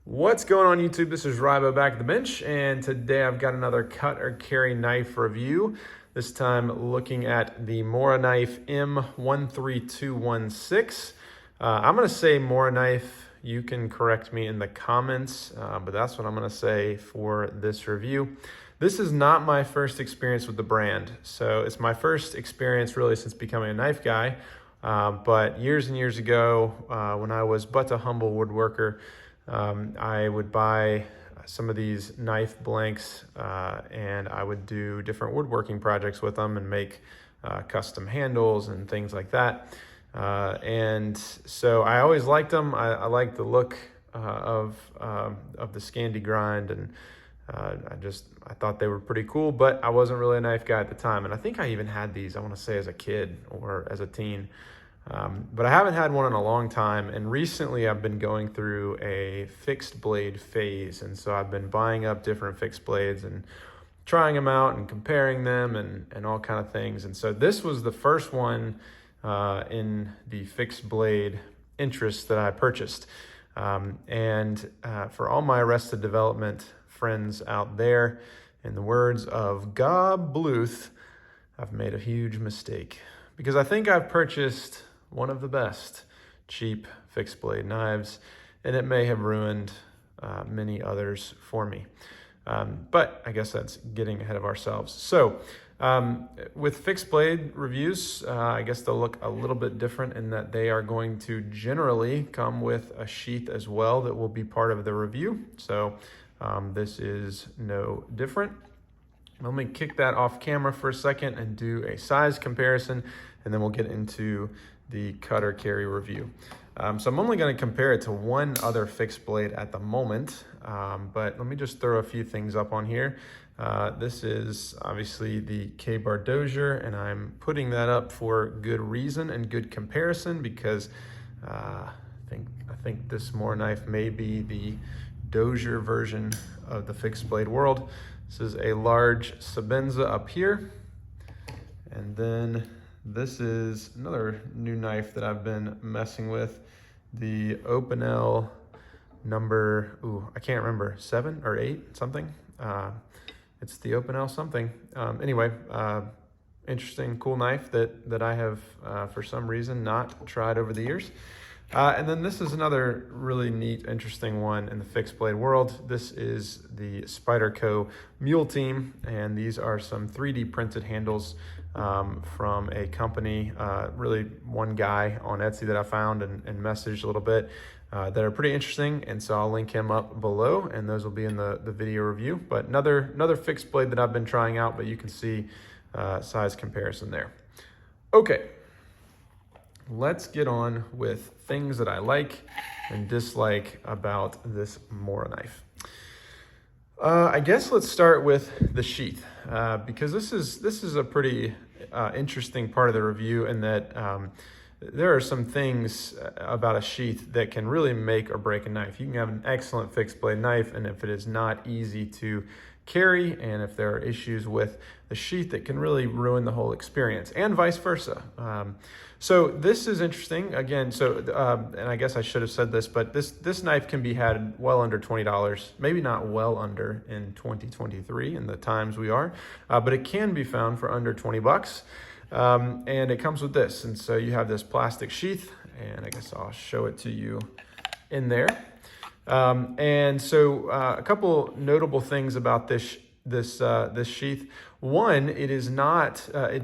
What's going on YouTube? This is Rybo back at the bench, and today I've got another cut or carry knife review. This time looking at the Morakniv M-13216. I'm going to say Morakniv. You can correct me in the comments, but that's what I'm going to say for this review. This is not my first experience with the brand, so it's my first experience really since becoming a knife guy. But years and years ago, when I was but a humble woodworker, I would buy some of these knife blanks and I would do different woodworking projects with them and make custom handles and things like that. And so I always liked them. I liked the look of the Scandi grind, and I thought they were pretty cool, but I wasn't really a knife guy at the time. And I think I even had these, I want to say, as a kid or as a teen. But I haven't had one in a long time, and recently I've been going through a fixed blade phase, and so I've been buying up different fixed blades and trying them out and comparing them and all kind of things. And so this was the first one in the fixed blade interest that I purchased. For all my Arrested Development friends out there, in the words of Gob Bluth, I've made a huge mistake, because I think I've purchased one of the best cheap fixed blade knives, and it may have ruined many others for me. But I guess that's getting ahead of ourselves. So with fixed blade reviews, I guess they'll look a little bit different in that they are going to generally come with a sheath as well that will be part of the review. So this is no different. Let me kick that off camera for a second and do a size comparison, and then we'll get into the cut or carry review. So I'm only going to compare it to one other fixed blade at the moment, but let me just throw a few things up on here. This is obviously the K-Bar Dozier, and I'm putting that up for good reason and good comparison, because I think this Morakniv may be the Dozier version of the fixed blade world. This is a large Sabenza up here, and then this is another new knife that I've been messing with, the Opinel number, I can't remember, 7 or 8 something. It's the Opinel something. Anyway, interesting, cool knife that I have for some reason not tried over the years. And then this is another really neat, interesting one in the fixed blade world. This is the Spyderco Mule Team, and these are some 3D printed handles from a company, really one guy on Etsy that I found and messaged a little bit, that are pretty interesting. And so I'll link him up below, and those will be in the video review. But another fixed blade that I've been trying out, but you can see size comparison there. Okay. Let's get on with things that I like and dislike about this Morakniv. I guess let's start with the sheath, because this is a pretty interesting part of the review, in that there are some things about a sheath that can really make or break a knife. You can have an excellent fixed blade knife, and if it is not easy to carry, and if there are issues with the sheath, it can really ruin the whole experience, and vice versa. So this is interesting. Again, and I guess I should have said this, but this knife can be had well under $20, maybe not well under in 2023 in the times we are, but it can be found for under 20 bucks. And it comes with this, and so you have this plastic sheath, and I guess I'll show it to you in there. And so a couple notable things about this sheath. One, it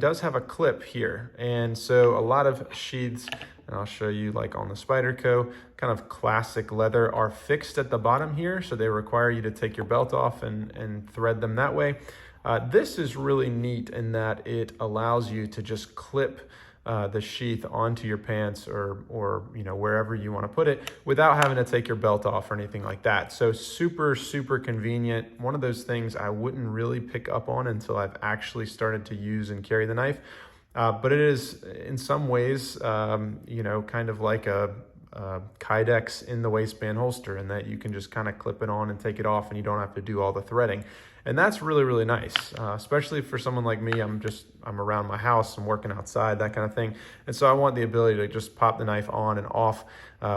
does have a clip here, and so a lot of sheaths, and I'll show you, like on the Spyderco, kind of classic leather, are fixed at the bottom here, so they require you to take your belt off and thread them that way. This is really neat in that it allows you to just clip the sheath onto your pants or wherever you want to put it, without having to take your belt off or anything like that. So super convenient. One of those things I wouldn't really pick up on until I've actually started to use and carry the knife. But it is in some ways, kind of like a Kydex in the waistband holster, and that you can just kind of clip it on and take it off, and you don't have to do all the threading. And that's really, really nice, especially for someone like me. I'm around my house, I'm working outside, that kind of thing. And so I want the ability to just pop the knife on and off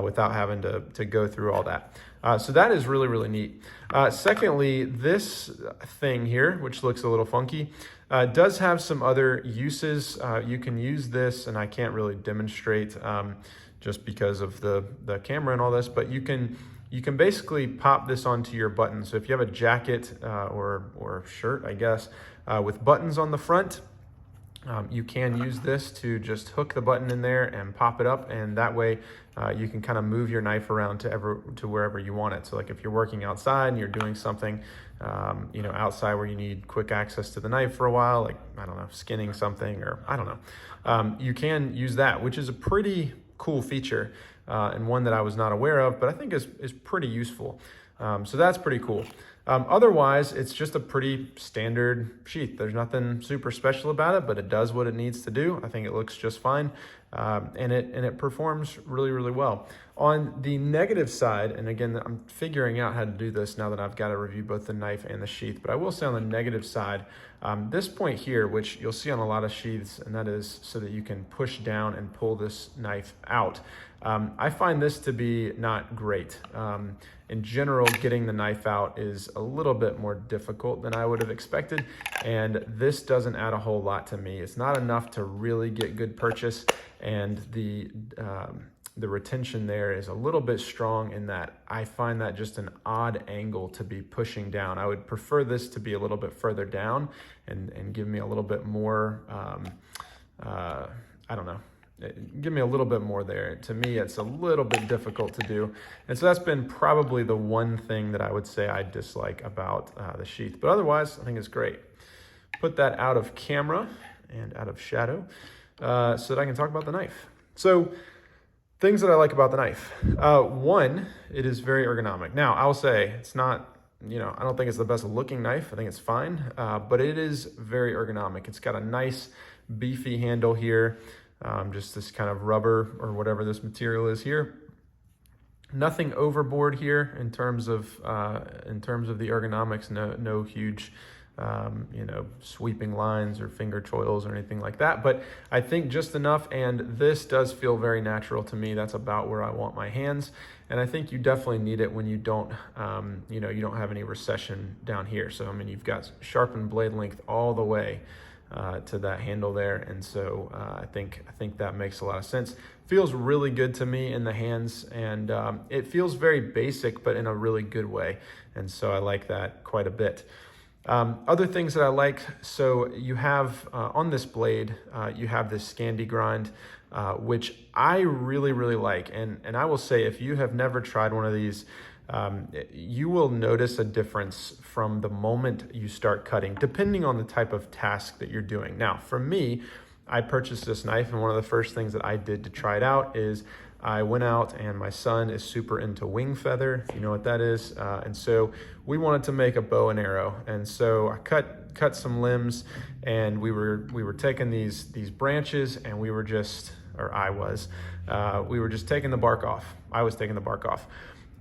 without having to go through all that. So that is really, really neat. Secondly, this thing here, which looks a little funky, does have some other uses. You can use this, and I can't really demonstrate just because of the camera and all this, but you can basically pop this onto your button. So if you have a jacket or shirt, I guess, with buttons on the front, you can use this to just hook the button in there and pop it up, and that way you can kind of move your knife around to wherever you want it. So like if you're working outside and you're doing something outside where you need quick access to the knife for a while, like, I don't know, skinning something, or I don't know, you can use that, which is a pretty cool feature and one that I was not aware of, but I think is pretty useful. So that's pretty cool. Otherwise, it's just a pretty standard sheath. There's nothing super special about it, but it does what it needs to do. I think it looks just fine, and it performs really, really well. On the negative side, and again, I'm figuring out how to do this now that I've got to review both the knife and the sheath, but I will say on the negative side, this point here, which you'll see on a lot of sheaths, and that is so that you can push down and pull this knife out. I find this to be not great. In general, getting the knife out is a little bit more difficult than I would have expected, and this doesn't add a whole lot to me. It's not enough to really get good purchase, and the retention there is a little bit strong in that I find that just an odd angle to be pushing down. I would prefer this to be a little bit further down and give me a little bit more, I don't know, give me a little bit more there. To me, it's a little bit difficult to do. And so that's been probably the one thing that I would say I dislike about the sheath. But otherwise, I think it's great. Put that out of camera and out of shadow so that I can talk about the knife. So things that I like about the knife. One, it is very ergonomic. Now, I'll say it's not, I don't think it's the best looking knife. I think it's fine, but it is very ergonomic. It's got a nice beefy handle here. Just this kind of rubber or whatever this material is here. Nothing overboard here in terms of the ergonomics. No huge sweeping lines or finger choils or anything like that. But I think just enough, and this does feel very natural to me. That's about where I want my hands, and I think you definitely need it when you don't you don't have any recession down here. So I mean, you've got sharpened blade length all the way to that handle there, and so I think that makes a lot of sense. Feels really good to me in the hands, and it feels very basic, but in a really good way, and so I like that quite a bit. Other things that I like, so you have on this blade, you have this Scandi grind, which I really, really like, and I will say, if you have never tried one of these, you will notice a difference from the moment you start cutting, depending on the type of task that you're doing. Now, for me, I purchased this knife, and one of the first things that I did to try it out is I went out, and my son is super into wing feather, if you know what that is, and so we wanted to make a bow and arrow, and so I cut some limbs, and we were taking these branches, and we were just taking the bark off. I was taking the bark off.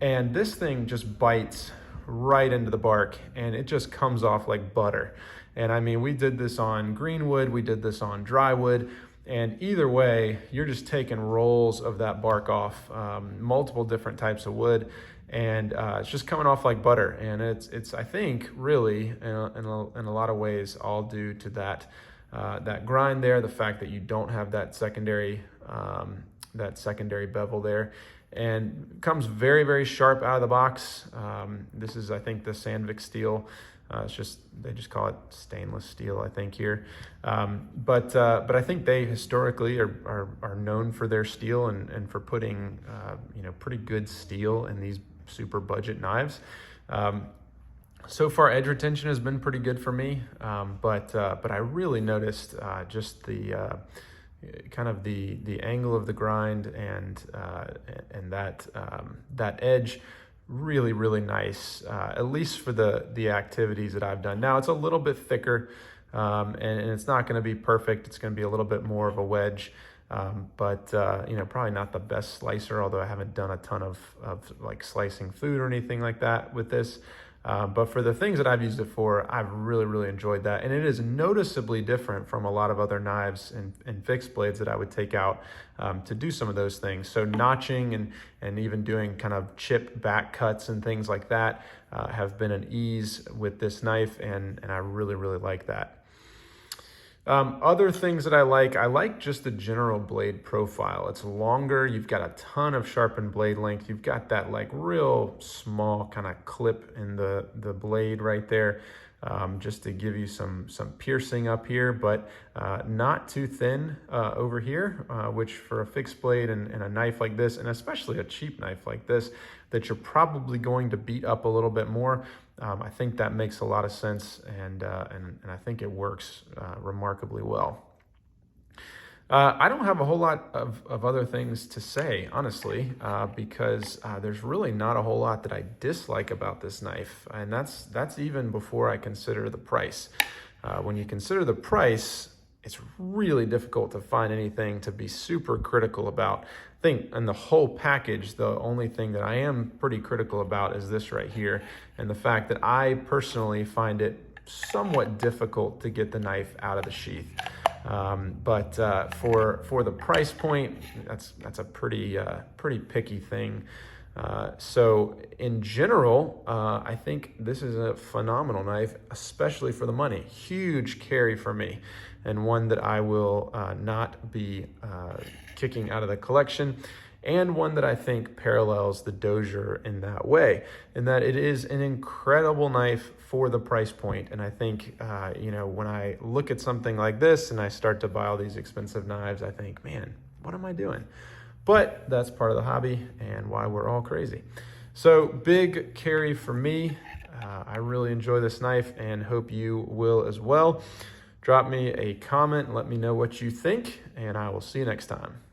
And this thing just bites right into the bark, and it just comes off like butter. And I mean, we did this on green wood, we did this on dry wood, and either way, you're just taking rolls of that bark off, multiple different types of wood, and it's just coming off like butter. And it's I think, really, in a lot of ways, all due to that grind there, the fact that you don't have that secondary bevel there. And comes very, very sharp out of the box. This is, I think, the Sandvik steel. They just call it stainless steel, I think, here. But I think they historically are known for their steel and for putting pretty good steel in these super budget knives. So far, edge retention has been pretty good for me, but I really noticed just the kind of the angle of the grind and that edge, really, really nice, at least for the activities that I've done. Now it's a little bit thicker, and it's not going to be perfect. It's going to be a little bit more of a wedge, but probably not the best slicer, although I haven't done a ton of like slicing food or anything like that with this. But for the things that I've used it for, I've really, really enjoyed that. And it is noticeably different from a lot of other knives and fixed blades that I would take out to do some of those things. So notching and even doing kind of chip back cuts and things like that have been an ease with this knife, and I really, really like that. Other things that I like just the general blade profile. It's longer, you've got a ton of sharpened blade length, you've got that like real small kind of clip in the blade right there, just to give you some piercing up here, but not too thin over here, which for a fixed blade and a knife like this, and especially a cheap knife like this, that you're probably going to beat up a little bit more. I think that makes a lot of sense, and I think it works remarkably well. I don't have a whole lot of other things to say, honestly, because there's really not a whole lot that I dislike about this knife, and that's even before I consider the price. When you consider the price, it's really difficult to find anything to be super critical about. I think in the whole package, the only thing that I am pretty critical about is this right here, and the fact that I personally find it somewhat difficult to get the knife out of the sheath. But for the price point, that's a pretty picky thing. So in general, I think this is a phenomenal knife, especially for the money. Huge carry for me, and one that I will not be kicking out of the collection, and one that I think parallels the Dozier in that way, in that it is an incredible knife for the price point. And I think, when I look at something like this and I start to buy all these expensive knives, I think, man, what am I doing? But that's part of the hobby and why we're all crazy. So big carry for me. I really enjoy this knife and hope you will as well. Drop me a comment and let me know what you think, and I will see you next time.